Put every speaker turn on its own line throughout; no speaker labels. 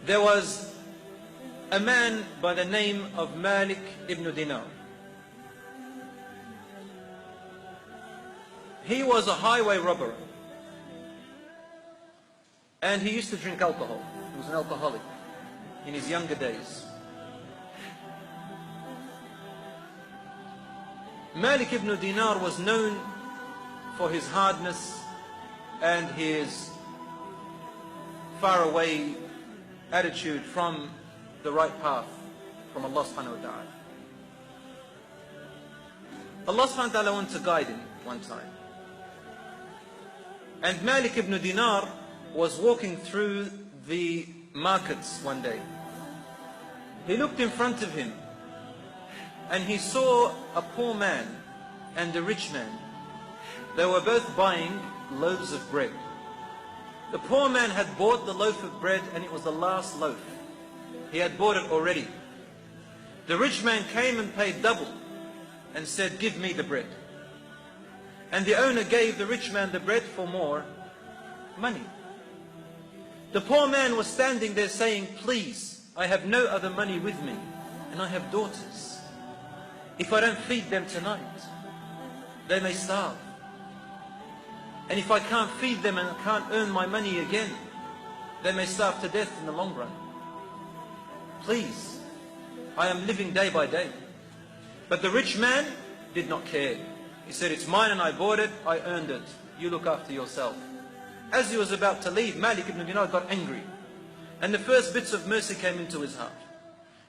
there was a man by the name of Malik Ibn Dinar. He was a highway robber, and he used to drink alcohol. He was an alcoholic in his younger days. Malik Ibn Dinar was known for his hardness and his faraway attitude from the right path, from Allah subhanahu wa ta'ala. Allah subhanahu wa ta'ala wanted to guide him one time. And Malik Ibn Dinar was walking through the markets one day. He looked in front of him and he saw a poor man and a rich man. They were both buying loaves of bread. The poor man had bought the loaf of bread and it was the last loaf. He had bought it already. The rich man came and paid double and said, "Give me the bread." And the owner gave the rich man the bread for more money. The poor man was standing there saying, "Please, I have no other money with me and I have daughters. If I don't feed them tonight, they may starve. And if I can't feed them and I can't earn my money again, they may starve to death in the long run. Please, I am living day by day." But the rich man did not care. He said, "It's mine and I bought it, I earned it. You look after yourself." As he was about to leave, Malik Ibn Dinar got angry. And the first bits of mercy came into his heart.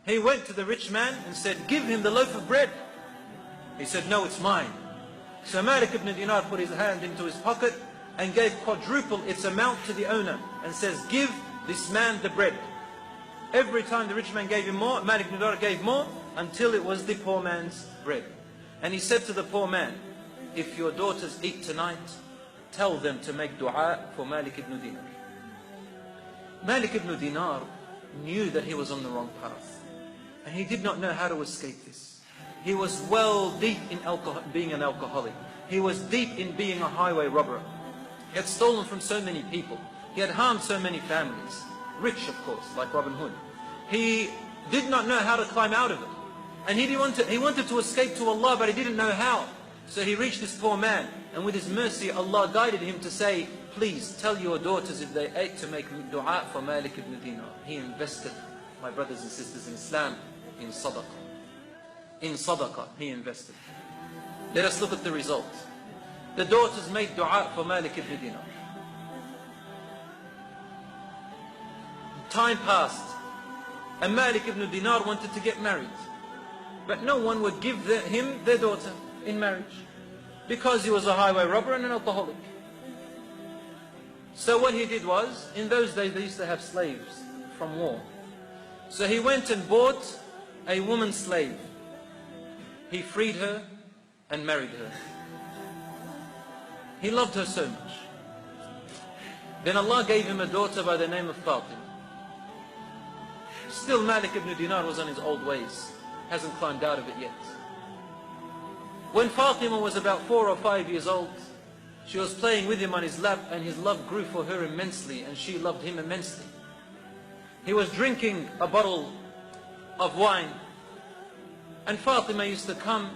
He went to the rich man and said, "Give him the loaf of bread." He said, "No, it's mine." So Malik Ibn Dinar put his hand into his pocket and gave quadruple its amount to the owner and says, "Give this man the bread." Every time the rich man gave him more, Malik Ibn Dinar gave more until it was the poor man's bread. And he said to the poor man, "If your daughters eat tonight, tell them to make dua for Malik Ibn Dinar." Malik Ibn Dinar knew that he was on the wrong path, and he did not know how to escape this. He was well deep in being an alcoholic. He was deep in being a highway robber. He had stolen from so many people. He had harmed so many families. Rich, of course, like Robin Hood. He did not know how to climb out of it. And he wanted to escape to Allah, but he didn't know how. So he reached this poor man, and with his mercy, Allah guided him to say, "Please tell your daughters if they ate to make dua for Malik Ibn Dinar." He invested, my brothers and sisters in Islam, in sadaqah. In sadaqah, he invested. Let us look at the result. The daughters made dua for Malik Ibn Dinar. Time passed, and Malik Ibn Dinar wanted to get married. But no one would give him their daughter in marriage, because he was a highway robber and an alcoholic. So what he did was, in those days they used to have slaves from war. So he went and bought a woman slave. He freed her and married her. He loved her so much. Then Allah gave him a daughter by the name of Fatima. Still Malik Ibn Dinar was on his old ways. Hasn't climbed out of it yet. When Fatima was about 4 or 5 years old, she was playing with him on his lap, and his love grew for her immensely, and she loved him immensely. He was drinking a bottle of wine, and Fatima used to come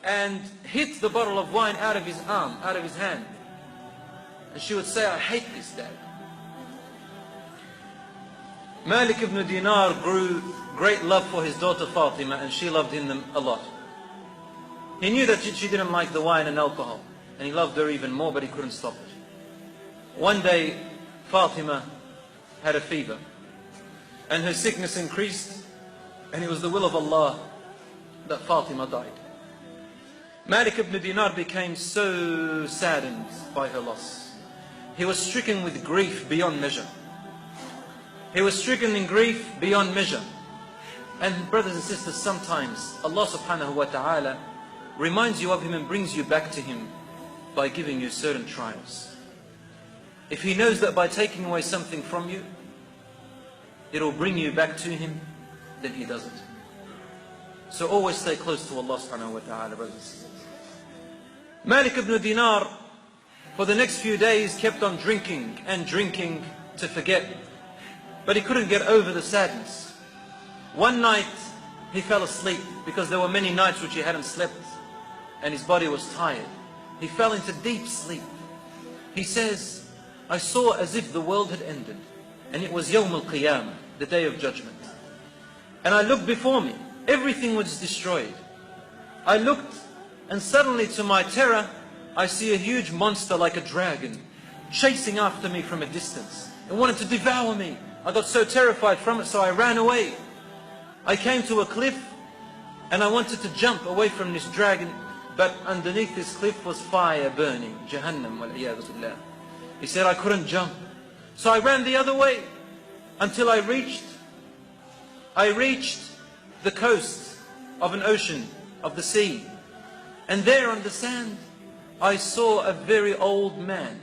and hit the bottle of wine out of his arm, out of his hand. And she would say, "I hate this, Dad." Malik Ibn Dinar grew great love for his daughter Fatima, and she loved him a lot. He knew that she didn't like the wine and alcohol, and he loved her even more, but he couldn't stop it. One day, Fatima had a fever, and her sickness increased, and it was the will of Allah that Fatima died. Malik Ibn Dinar became so saddened by her loss. He was stricken with grief beyond measure. He was stricken in grief beyond measure. And brothers and sisters, sometimes Allah subhanahu wa ta'ala reminds you of Him and brings you back to Him by giving you certain trials. If He knows that by taking away something from you, it will bring you back to Him, then He does it. So always stay close to Allah subhanahu wa ta'ala, brothers and sisters. Malik Ibn Dinar, for the next few days, kept on drinking and drinking to forget but he couldn't get over the sadness. One night he fell asleep because there were many nights which he hadn't slept and his body was tired. He fell into deep sleep. He says, I saw as if the world had ended, and it was Yawm al-Qiyamah, the day of judgment. And I looked before me, everything was destroyed. I looked, and suddenly to my terror, I see a huge monster like a dragon chasing after me from a distance and wanted to devour me. I got so terrified from it, so I ran away. I came to a cliff and I wanted to jump away from this dragon, but underneath this cliff was fire burning, Jahannam wal-iyadhu billah. He said I couldn't jump. So I ran the other way until I reached the coast of an ocean, of the sea. And there on the sand, I saw a very old man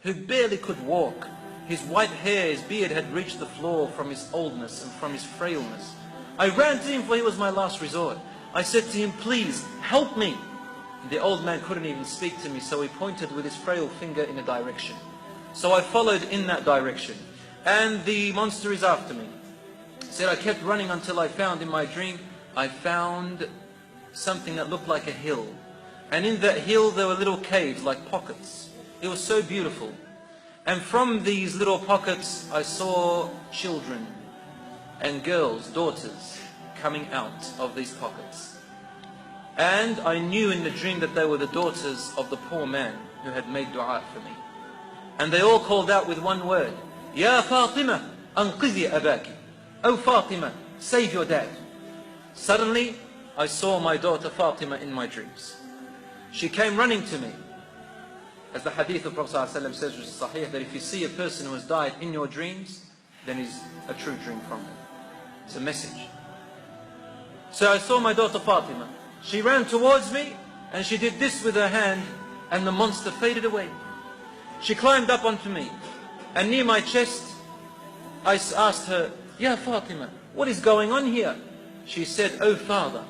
who barely could walk. His white hair, his beard had reached the floor from his oldness and from his frailness. I ran to him, for he was my last resort. I said to him, please help me. The old man couldn't even speak to me, so he pointed with his frail finger in a direction. So I followed in that direction, and the monster is after me. He said I kept running until I found, in my dream, I found something that looked like a hill. And in that hill there were little caves like pockets. It was so beautiful. And from these little pockets I saw children and girls, daughters, coming out of these pockets. And I knew in the dream that they were the daughters of the poor man who had made dua for me. And they all called out with one word, Ya Fatima, anqidhi abaki. Oh Fatima, save your dad. Suddenly, I saw my daughter Fatima in my dreams. She came running to me. As the hadith of Prophet ﷺ says, which is sahih, that if you see a person who has died in your dreams, then it's a true dream from him. It's a message. So I saw my daughter Fatima. She ran towards me and she did this with her hand, and the monster faded away. She climbed up onto me, and near my chest I asked her, Ya Fatima, what is going on here? She said, oh father,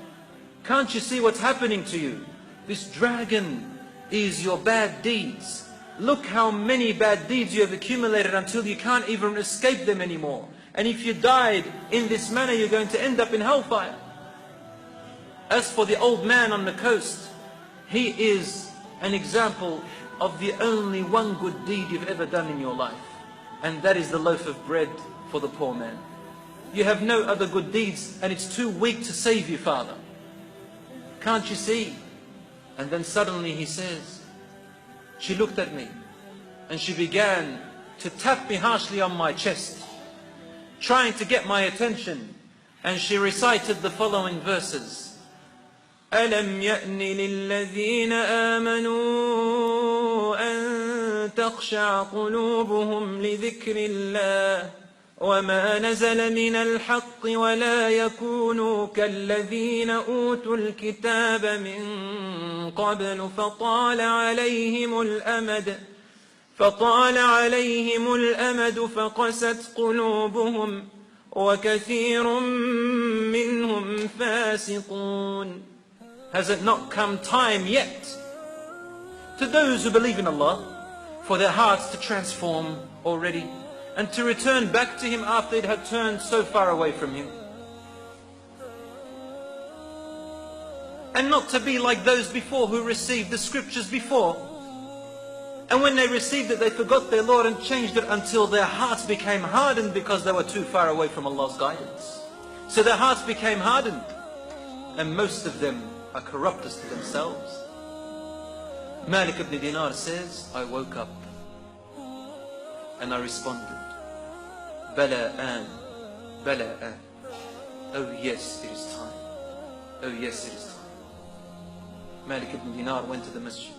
can't you see what's happening to you? This dragon is your bad deeds. Look how many bad deeds you have accumulated until you can't even escape them anymore. And if you died in this manner, you're going to end up in hellfire. As for the old man on the coast, he is an example of the only one good deed you've ever done in your life. And that is the loaf of bread for the poor man. You have no other good deeds, and it's too weak to save you, father. Can't you see? And then suddenly he says, she looked at me and she began to tap me harshly on my chest, trying to get my attention. And she recited the following verses. أَلَمْ يَأْنِ لِلَّذِينَ آمَنُوا أَن تَخْشَعَ قُلُوبُهُمْ لِذِكْرِ اللَّهِ وَمَا نَزَلَ مِنَ الْحَقِّ وَلَا يَكُونُوا كَالَّذِينَ أُوتُوا الْكِتَابَ مِنْ قَبْلُ فَطَالَ عَلَيْهِمُ الْأَمَدُ فَقَسَتْ قُلُوبُهُمْ وَكَثِيرٌ مِّنْهُمْ فَاسِقُونَ. Has it not come time yet to those who believe in Allah for their hearts to transform already, and to return back to Him after it had turned so far away from Him? And not to be like those before who received the scriptures before, and when they received it they forgot their Lord and changed it until their hearts became hardened because they were too far away from Allah's guidance. So their hearts became hardened, and most of them are corrupt as to themselves. Malik Ibn Dinar says, I woke up and I responded, Bala'an, Bala'an. Oh yes, it is time. Oh yes, it is time. Malik Ibn Dinar went to the masjid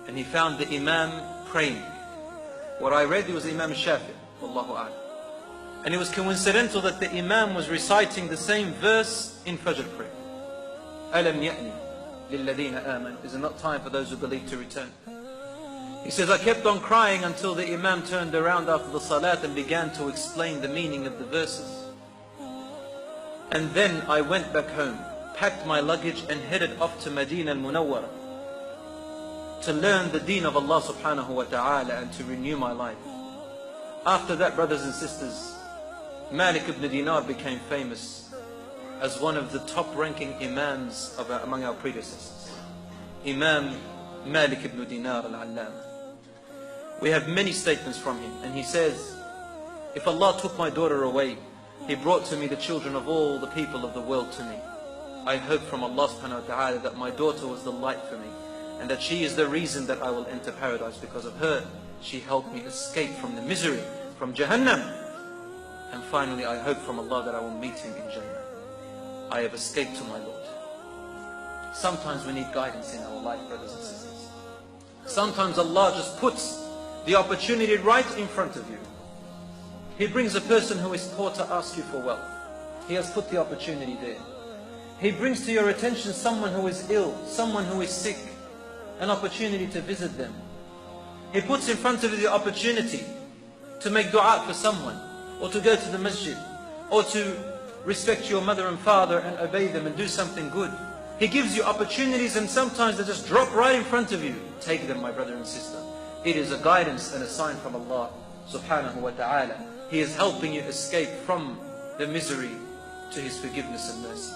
and he found the Imam praying. What I read, it was Imam Shafi, Wallahu a'lam. And it was coincidental that the Imam was reciting the same verse in Fajr prayer. Alam ya'ni lilladhina amanu. Is it not time for those who believe to return? He says, I kept on crying until the Imam turned around after the salat and began to explain the meaning of the verses. And then I went back home, packed my luggage and headed off to Medina al-Munawwara to learn the deen of Allah subhanahu wa ta'ala and to renew my life. After that, brothers and sisters, Malik Ibn Dinar became famous as one of the top-ranking imams among our predecessors. Imam Malik Ibn Dinar al-Allam. We have many statements from him, and he says, if Allah took my daughter away, He brought to me the children of all the people of the world to me. I hope from Allah subhanahu wa ta'ala that my daughter was the light for me, and that she is the reason that I will enter paradise. Because of her, she helped me escape from the misery, from Jahannam. And finally, I hope from Allah that I will meet Him in Jannah. I have escaped to my Lord. Sometimes we need guidance in our life, brothers and sisters. Sometimes Allah just puts the opportunity right in front of you. He brings a person who is poor to ask you for wealth. He has put the opportunity there. He brings to your attention someone who is ill, someone who is sick, an opportunity to visit them. He puts in front of you the opportunity to make dua for someone, or to go to the masjid, or to respect your mother and father and obey them and do something good. He gives you opportunities, and sometimes they just drop right in front of you. Take them, my brother and sister. It is a guidance and a sign from Allah subhanahu wa ta'ala. He is helping you escape from the misery to His forgiveness and mercy.